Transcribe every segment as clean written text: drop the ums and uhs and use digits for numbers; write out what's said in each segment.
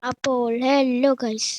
അപ്പോൾ hello guys,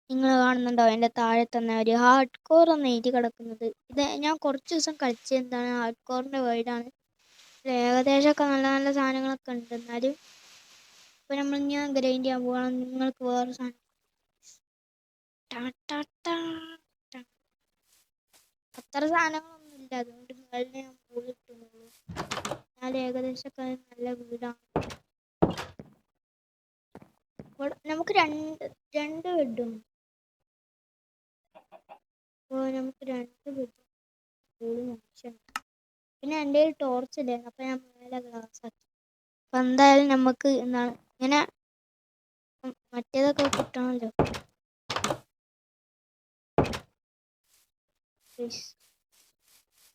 നിങ്ങൾ കാണുന്നുണ്ടോ എൻ്റെ താഴെ തന്നെ ഒരു ഹാർഡ് കോർ എന്ന് എഴുതി കിടക്കുന്നത്. ഇത് ഞാൻ കുറച്ച് ദിവസം കളിച്ചെന്താണ് ഹാർഡ് കോറിൻ്റെ വേർഡാണ്. ഏകദേശമൊക്കെ നല്ല നല്ല സാധനങ്ങളൊക്കെ ഉണ്ട്. എന്നാലും ഇപ്പോൾ നമ്മൾ ഞാൻ ഗ്രൈൻഡ് ചെയ്യാൻ പോകണം. നിങ്ങൾക്ക് വേറെ സാധനം അത്ര സാധനങ്ങളൊന്നും ഇല്ല, അതുകൊണ്ട് മുകളിൽ ഞാൻ പോയിട്ടുള്ളൂ. എന്നാലും ഏകദേശമൊക്കെ നല്ല വീടാണ്. നമുക്ക് രണ്ട് ബെഡും നമുക്ക് രണ്ട് ബെഡും പിന്നെ എൻ്റെ ഒരു ടോർച്ച് ഇല്ലായിരുന്നു, അപ്പം ഞാൻ മേലെ ഗ്ലാസ് ആക്കി. അപ്പം എന്തായാലും നമുക്ക് എന്താണ് ഇങ്ങനെ മറ്റേതൊക്കെ കിട്ടണമല്ലോ.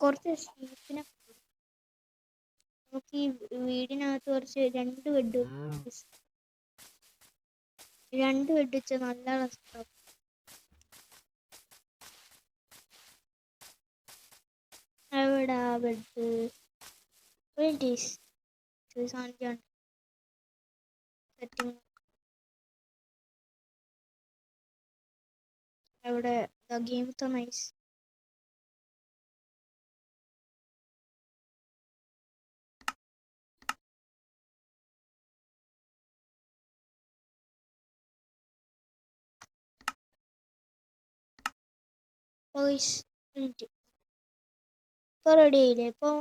കുറച്ച് ഷീപ്പിനെ നമുക്ക് ഈ വീടിനകത്ത് കുറച്ച് രണ്ട് ബെഡ് വെച്ച് നല്ല രസമാകും. എവിടാ ബെഡ്? സാധനം സെറ്റിങ് എവിടെ? Game nice. ഇപ്പോൾ റെഡി ആയില്ലേ? ഇപ്പോൾ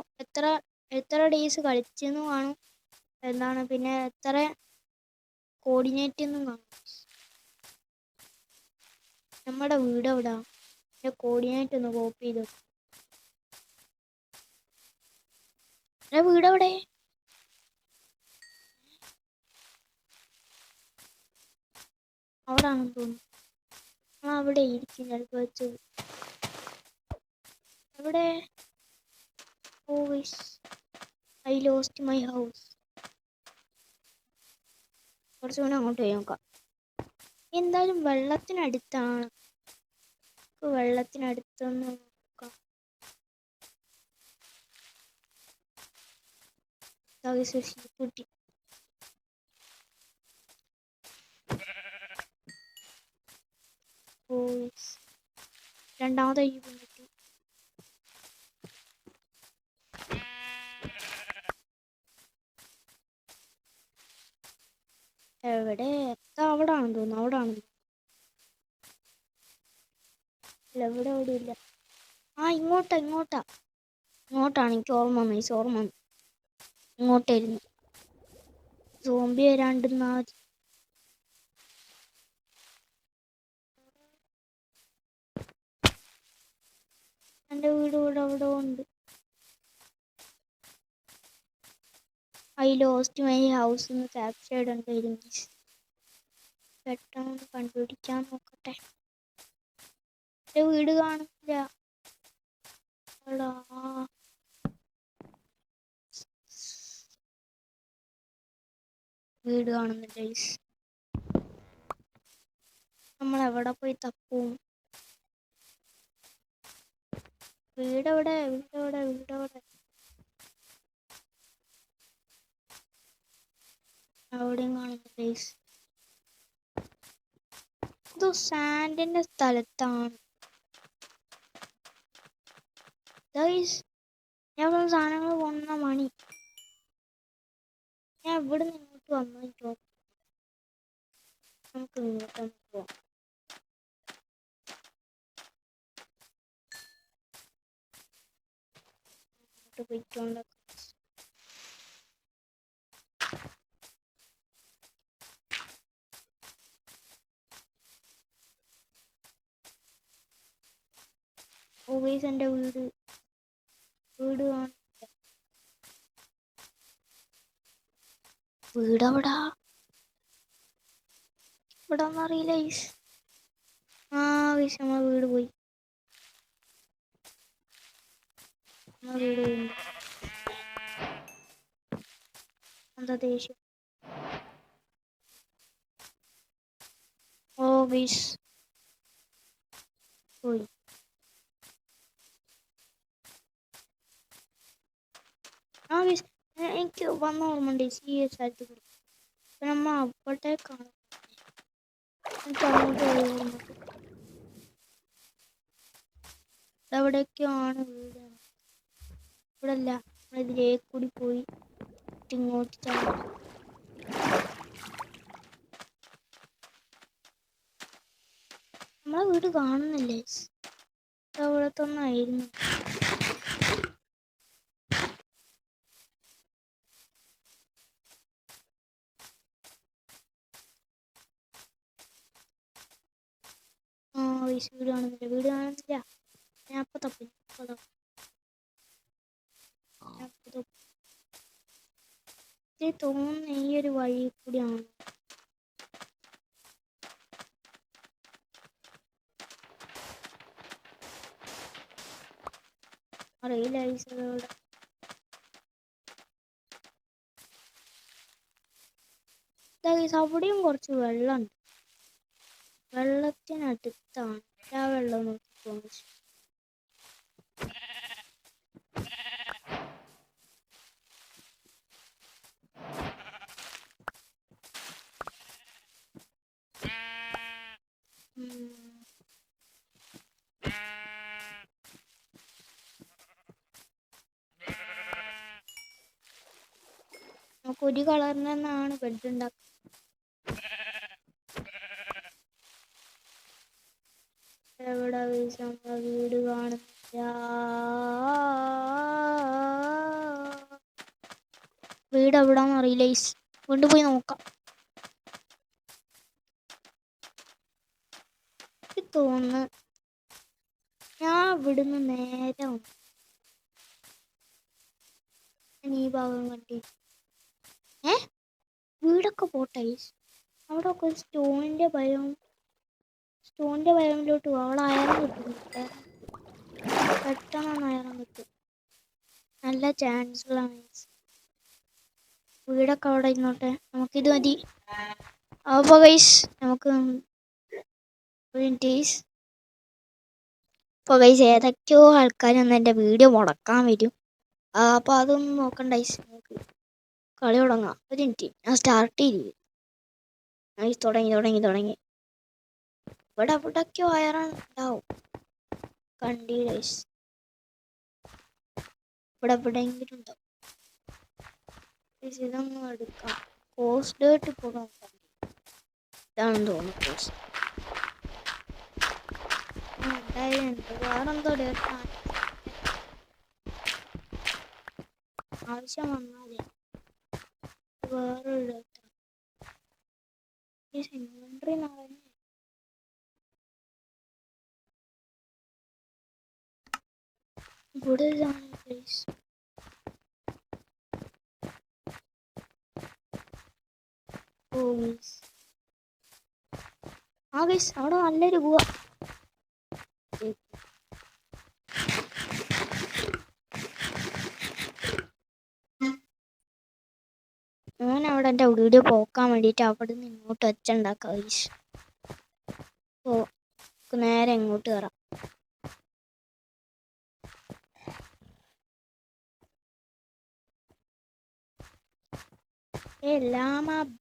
എത്ര ഡേയ്സ് കളിച്ചെന്ന് കാണും, എന്താണ് പിന്നെ എത്ര കോർഡിനേറ്റ് എന്നും കാണും. നമ്മുടെ വീട് എവിടാ? എൻ്റെ കോർഡിനേറ്റ് ഒന്ന് കോപ്പി ചെയ്തു. എൻ്റെ വീട് എവിടെ? അവിടെ ആണെന്ന് തോന്നുന്നു. അവിടെ ഇരിക്കും ചിലപ്പോൾ വെച്ചത്. എവിടെ? I lost my house. കുറച്ച് മുന്നേ അങ്ങോട്ട് പോയി നോക്കാം. എന്തായാലും വെള്ളത്തിനടുത്താണ്. വെള്ളത്തിനടുത്തൊന്ന് നോക്കാം. കുട്ടി രണ്ടാമത്തെ കിട്ടി. എവിടെ? അവിടെ ആണെന്ന് തോന്നുന്നു. ഇല്ല, ഇവിടെ ഇല്ല. ഇങ്ങോട്ടാണ് എനിക്ക് ഓർമ്മ വന്നു. ഇങ്ങോട്ടായിരുന്നു. സോംബി വരാണ്ടെന്നാ മതി. എൻ്റെ വീട് ഇവിടെ ഉണ്ട്. ഐ ലോസ്റ്റ് മൈ ഹൗസ് എന്ന് ക്യാപ്ചേർഡ് ഉണ്ടായിരുന്നു. പെട്ടെന്ന് കണ്ടുപിടിക്കാൻ നോക്കട്ടെ. എൻ്റെ വീട് കാണില്ല. വീട് കാണുന്നില്ല. നമ്മൾ എവിടെ പോയി തപ്പും? വീടെവിടെ? അവിടെയും കാണുന്നില്ല. ഇത് സാൻഡിന്റെ സ്ഥലത്താണ്. ഞാൻ സാധനങ്ങൾ കൊണ്ട മണി. ഞാൻ ഇവിടെ നിന്ന് ഇങ്ങോട്ട് വന്നു. നമുക്ക് ഇങ്ങോട്ട് പോവാം. പോയിക്കൊണ്ട് എൻ്റെ വീട് വീടെവിടാ? ഇവിടെ ഒന്നും അറിയില്ല. നമ്മളെ വീട് പോയി. എന്താ ദേഷ്യം? പോയി. എനിക്ക് വന്ന ഓർമ്മ ഉണ്ട്. CS ആയിട്ട് നമ്മൾ അവിടേക്കാണ്. എനിക്ക് അങ്ങോട്ട് പോയി ഓർമ്മട്ട് എവിടേക്കാണ് വീട്? ഇവിടെ അല്ല, ഇതിലേക്ക് കൂടി പോയി ഇങ്ങോട്ട് ചാടി. നമ്മളെ വീട് കാണുന്നില്ലേ? അവിടെ തന്നെ ആയിരുന്നു. വീട് കാണുന്നില്ല, വീട് കാണുന്നില്ല. ഞാൻ അപ്പൊ തപ്പി തോന്നുന്ന ഈ ഒരു വഴി കൂടിയാണ്. അറിയില്ല ഐസോടെ. അവിടെയും കുറച്ച് വെള്ളമുണ്ട്. വെള്ളത്തിനടുത്താണ്. ആ വെള്ളം നോക്കിക്കോന്നു. നമുക്ക് ഒരു കളറിൽ നിന്നാണ് ബെഡ് ഉണ്ടാക്കുക. എവിടെ നമ്മളെ വീട് കാണുന്നില്ല. വീട് എവിടാന്ന് അറിയില്ല. വീണ്ടും പോയി നോക്കാം. തോന്നുന്നു ഞാൻ ഇവിടുന്ന് നേരെ ഈ ഭാഗം കണ്ടി. വീടൊക്കെ പോട്ടെ. അവിടെ ഒക്കെ സ്റ്റോണിന്റെ ഭയമിലോട്ട് അവിടെ അയറം കിട്ടും. പെട്ടെന്ന് അയറം കിട്ടും. നല്ല ചാൻസുകളാണ്. വീടൊക്കെ അവിടെ ഇരുന്നോട്ടെ. നമുക്കിത് മതി. അപ്പോൾ ഗൈസ് നമുക്ക് ഏതൊക്കെയോ ആൾക്കാരൊന്നും എൻ്റെ വീഡിയോ മുടക്കാൻ വരും. അപ്പോൾ അതൊന്നും നോക്കണ്ട ഗൈസ്. നമുക്ക് കളി തുടങ്ങാം. ഒരു മിനിറ്റ്, ഞാൻ സ്റ്റാർട്ട് ചെയ്തു. തുടങ്ങി. ഇവിടെ എവിടൊക്കെയോ ഉണ്ടാവും. കണ്ടി ഗൈസ്, ഇവിടെ എവിടെയെങ്കിലും ഉണ്ടാവും. ഇതൊന്നും എടുക്കാം. കോസ്റ്റ് ഡേർട്ട് ഇപ്പോൾ നോക്കാം. ഇതാണെന്ന് തോന്നുന്നു കോസ്റ്റ്. വേറെന്തോ ഡേർട്ടാണ് ആവശ്യം വന്നാലേ. വേറൊരു ഡേർട്ടാണ്. ഇൻവെന്ററി നിറഞ്ഞു. ഇവിടെ പ്ലേസ്. അവിടെ നല്ലൊരു ഗുഹ. ഞാൻ അവിടെ എൻ്റെ വീഡിയോ പോക്കാൻ വേണ്ടിയിട്ട് അവിടെ നിന്ന് ഇങ്ങോട്ട് വെച്ചുണ്ടാക്കാം. നേരെ ഇങ്ങോട്ട് കയറാം.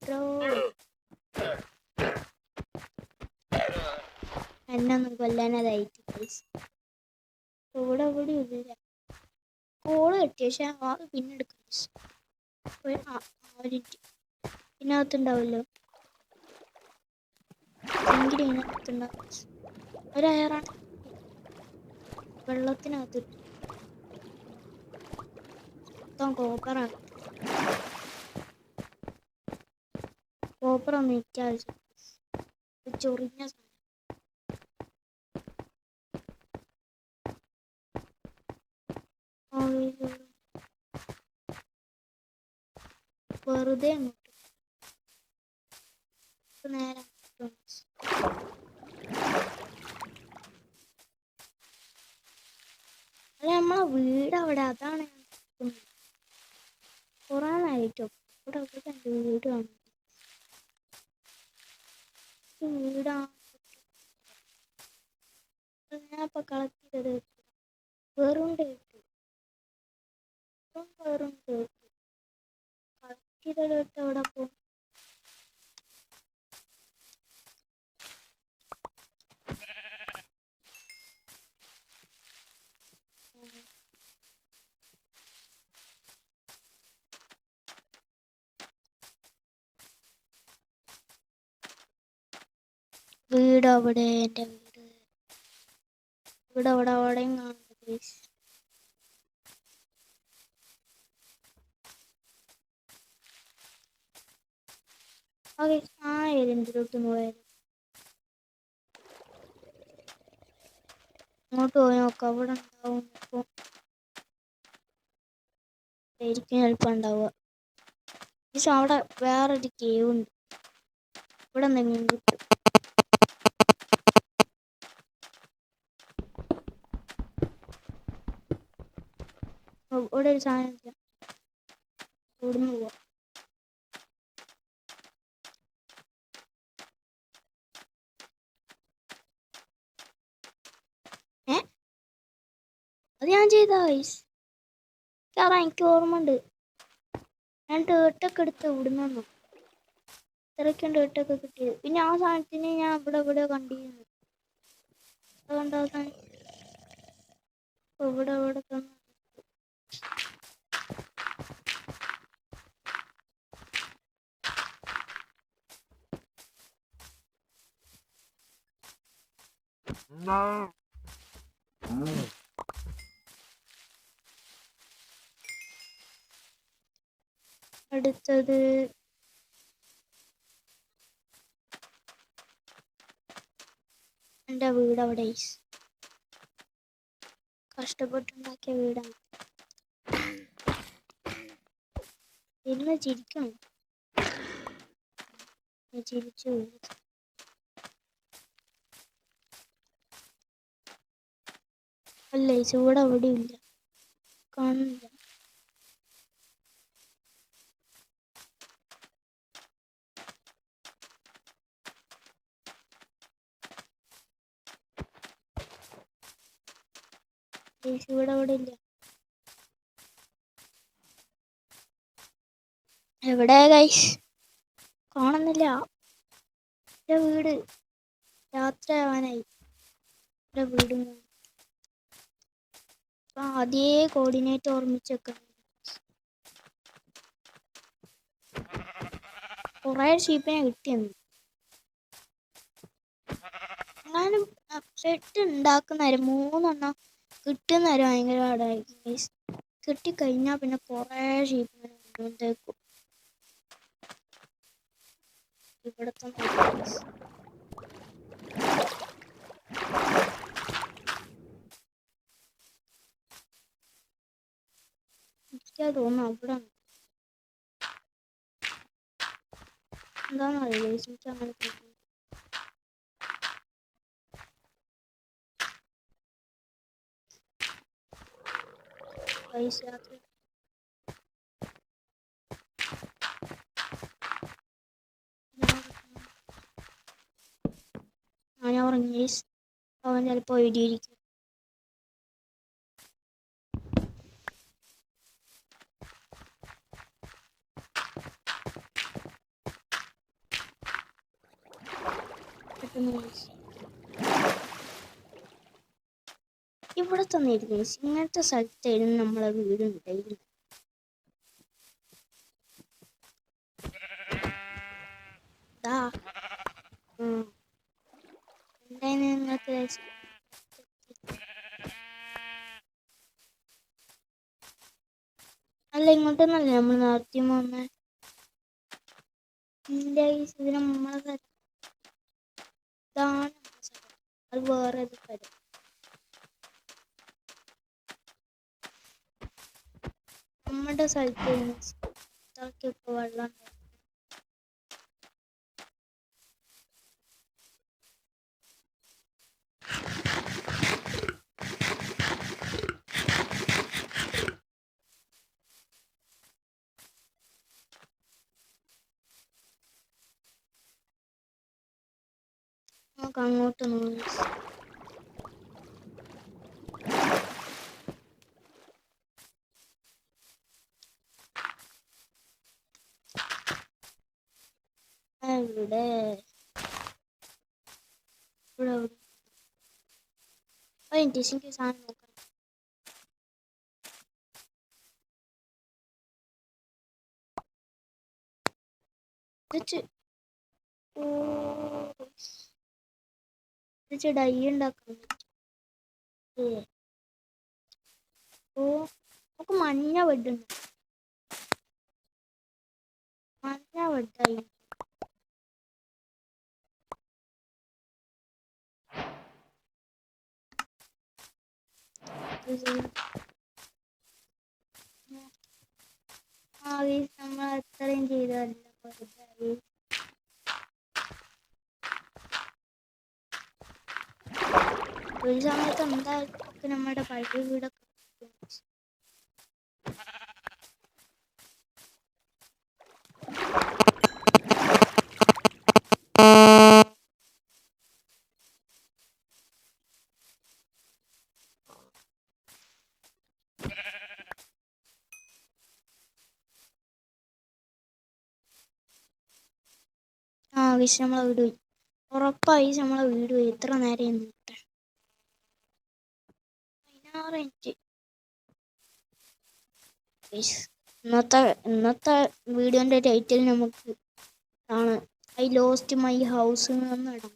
ബ്രോ എന്നൊന്നും കൊല്ലാനതായിട്ട് ഇവിടെ ഇല്ല. കോള് കിട്ടിയ പക്ഷെ അത് പിന്നെ എടുക്കാം. ഇതിനകത്തുണ്ടാവല്ലോ. ഇതിനകത്തുണ്ടാവും. ഒരയറാണ് വെള്ളത്തിനകത്ത് മൊത്തം കോപ്പറാണ്. കോപ്പറൊന്നും ഇറ്റാൽ ചൊറിഞ്ഞ വെറുതെ നേരെ അല്ല നമ്മളെ വീട് അവിടെ. അതാണ് കൊറോണായിട്ടോ ഇവിടെ വീട് കാണും. വീടാണ് ഞാൻ ഇപ്പൊ കളക്ട് ചെയ്തത്. വെറും കളക്ട് ചെയ്തത് എവിടെ പോകും? വീട് അവിടെ, എൻ്റെ വീട് ഇവിടെ അവിടെയും കാണുന്നു ഗൈസ്. ഓക്കെ, ആ ഏരിയയിലോട്ട് പോയാലും അങ്ങോട്ട് പോയി നോക്കാം. അവിടെ ഉണ്ടാവും ഇപ്പോൾ, ആയിരിക്കും ചിലപ്പോൾ ഉണ്ടാവുക. പക്ഷെ അവിടെ വേറൊരു കേവ് ഉണ്ട്, ഇവിടെ എന്തെങ്കിലും കിട്ടും. ഇവിടെ ഒരു സാധനം ഇല്ല, ഇവിടുന്ന് പോവാം. അത് ഞാൻ ചെയ്ത ഗൈസ്, കാരണം എനിക്ക് ഓർമ്മ ഉണ്ട്. ഞാൻ ടേർട്ടൊക്കെ എടുത്ത് ഇവിടുന്ന് വന്നു, ഇത്രയ്ക്കും ടേർട്ടൊക്കെ കിട്ടിയത്. പിന്നെ ആ സാധനത്തിന് ഞാൻ ഇവിടെ കണ്ടിരുന്നു. അതുകൊണ്ട് ആ സാധനം ഇവിടെ തന്നു. അടുത്തത് എൻ്റെ വീട് അവിടെ, കഷ്ടപ്പെട്ടുണ്ടാക്കിയ വീടാണ്. ഇരുന്ന് ചിരിക്കണം, ചിരിച്ചു. അല്ല ഇവിടെ അവിടെ ഇല്ല, കാണുന്നില്ല. ഇവിടെ അവിടെ ഇല്ല. എവിടെ ഗൈസ്? കാണുന്നില്ല. എൻ്റെ വീട് രാത്രിയാവാനായി. എൻ്റെ വീട് അതേ കോർഡിനേറ്റ് ഓർമ്മിച്ചൊക്കെ. കുറേ ഷീപ്പിനെ കിട്ടിയെന്ന്. ഞാനും സെറ്റ് ഉണ്ടാക്കുന്നവരും 3 എണ്ണം കിട്ടുന്നവരും ഭയങ്കര പാടായിരിക്കും. കിട്ടിക്കഴിഞ്ഞാൽ പിന്നെ കുറേ ഷീപ്പിനെ കൊണ്ടുവന്നേക്കും. ഇവിടത്തെ എനിക്കാ തോന്നുന്നു അവിടെ എന്താണെന്നറിയില്ല, എനിക്ക് അങ്ങനെ തോന്നുന്നു. പൈസ രാത്രി ഞാൻ ഉറങ്ങി. അവൻ ചിലപ്പോൾ എഴുതിയിരിക്കും. ഇവിടെ തന്നിരുന്നു ഇങ്ങനത്തെ സ്ഥലത്തായിരുന്നു നമ്മളെ വീടുണ്ടായിരുന്നു. നിങ്ങൾക്ക് അല്ല ഇങ്ങോട്ടൊന്നല്ലേ നമ്മൾ നേരത്തെ വന്നേ? ഇല്ല, ഇതിന് നമ്മളെ ഇതാണ് അത് വേറെ സ്ഥലം. നമ്മുടെ സ്ഥലത്ത് ഇപ്പൊ വെള്ളം നമുക്ക് അങ്ങോട്ട് നോക്കി. ഇവിടെ ഡിഷിൻ്റെ സാധനം നോക്കണം. ഡൈ ഉണ്ടാക്കാൻ പറ്റും. ഓ നമുക്ക് മഞ്ഞ വെഡുണ്ട്. മഞ്ഞ വെഡായി നമ്മൾ അത്രയും ചെയ്തല്ല. ഒരു സമയത്ത് എന്തായാലും നമ്മുടെ പഴയ വീടൊക്കെ നമ്മളെ വീട് പോയി. ഉറപ്പായി നമ്മളെ വീട് പോയി. എത്ര നേരം 16 മിനിറ്റ്. ഇന്നത്തെ വീഡിയോന്റെ ടൈറ്റിൽ നമുക്ക് ആണ് ഐ ലോസ്റ്റ് മൈ ഹൗസ് എന്ന് ഇടാം.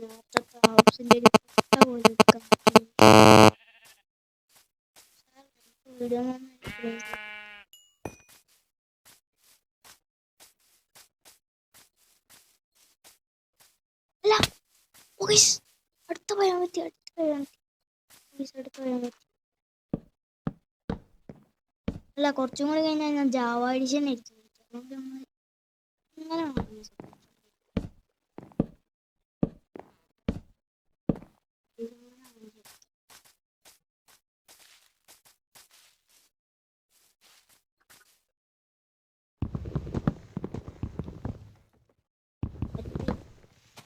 നേരത്തെ ഹൗസിന്റെ ഒരു ഫോട്ടോ പോലെ എടുക്കാം. വീഡിയോ അല്ല അടുത്ത പോയാൽ മതി. അല്ല കുറച്ചും കൂടി കഴിഞ്ഞാൽ ഞാൻ ജാവ എഡിഷൻ ആയിരിക്കും. ഇങ്ങനെ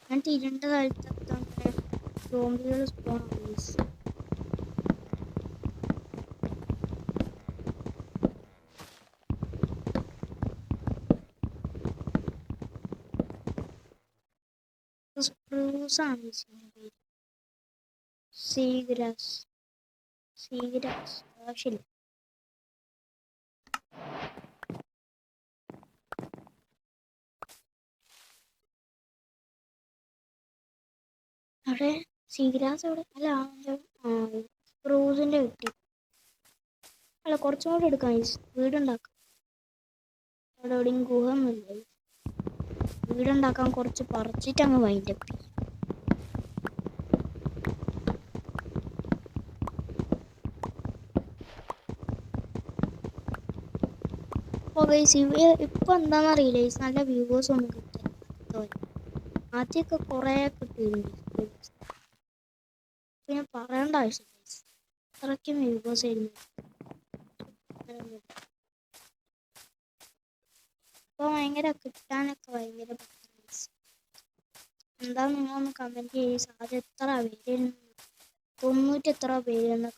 ഞാൻ ഇരുണ്ട കാലത്ത് സോംബികൾ സ്പോൺ സ്പ്രൂസ് ആണ് സീഗ്രാസ് ആവശ്യമില്ല. അവിടെ സീഗ്രാസ് അവിടെ അല്ല സ്പ്രൂസിന്റെ കിട്ടി. അല്ല കുറച്ചും കൂടി എടുക്കാം. വീടുണ്ടാക്കാം. അവിടെ എവിടെയും ഗുഹയൊന്നുമില്ല. വീടുണ്ടാക്കാൻ കുറച്ച് പറിച്ചിട്ട് അങ്ങ് വൈൻഡപ്പ്. ഇപ്പൊ എന്താണെന്നറിയില്ല. നല്ല വ്യൂവേഴ്സ് ഒന്നും കിട്ടില്ല. ആദ്യമൊക്കെ കുറേ കിട്ടിയിട്ടുണ്ട്. പിന്നെ പറയേണ്ട ആവശ്യമില്ല. അത്രയ്ക്കും വ്യൂവേഴ്സ് ആയിരുന്നു. ഇപ്പൊ ഭയങ്കര കിട്ടാനൊക്കെ ഭയങ്കര എന്താ നിങ്ങളൊന്ന് കമന്റ് ചെയ്യും. സാധ്യത എത്ര പേര് 90 എത്ര പേരെന്ന്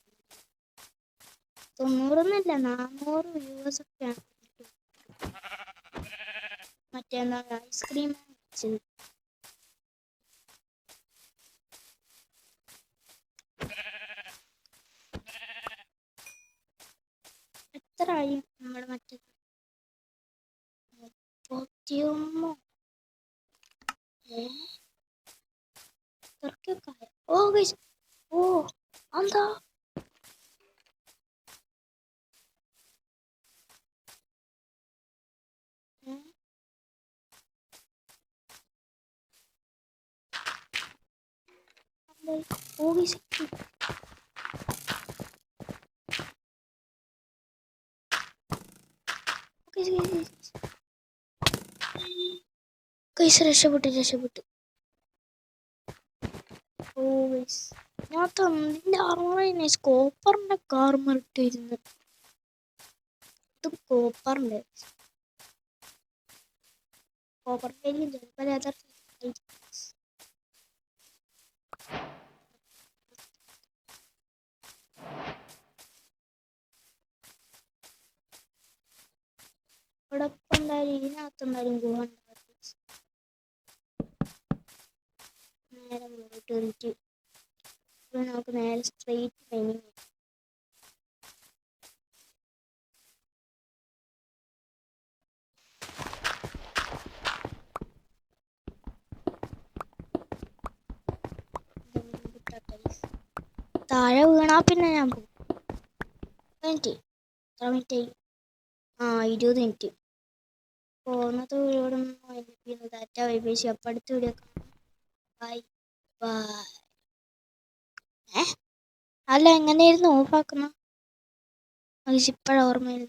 90 400 വ്യൂവേഴ്സ് ഒക്കെയാണ്. മറ്റേന്താ ഐസ്ക്രീം എത്രയായി നമ്മുടെ മറ്റേ 31 ഓ എന്താ രക്ഷപ്പെട്ടു. ഞാൻ തന്നിന്റെ ആർമറിനെ കോപ്പറിന്റെ കാർമർ ഇട്ടിരുന്നു. ഇത് കോപ്പറിന്റെ ഇവിടെ ഇപ്പം എന്തായാലും ഇതിനകത്തുണ്ടായാലും ഗുഹ നേരെ മുന്നോട്ട് കയറിയിട്ട് നമുക്ക് നേരെ സ്ട്രെയിറ്റ് ട്രെയിനിങ്. താഴെ വീണാ പിന്നെ ഞാൻ പോകും. മിനിറ്റ് എത്ര മിനിറ്റായി? 20 മിനിറ്റ്. പോകുന്നത് ഇവിടെ നിന്ന് ഡാറ്റ വൈബേശി. അപ്പം അടുത്ത വീഡിയോ കാണാം. Bye bye. അല്ല എങ്ങനെയായിരുന്നു ഓഫാക്കുന്ന? ഇപ്പോഴാണ് ഓർമ്മയില്ല.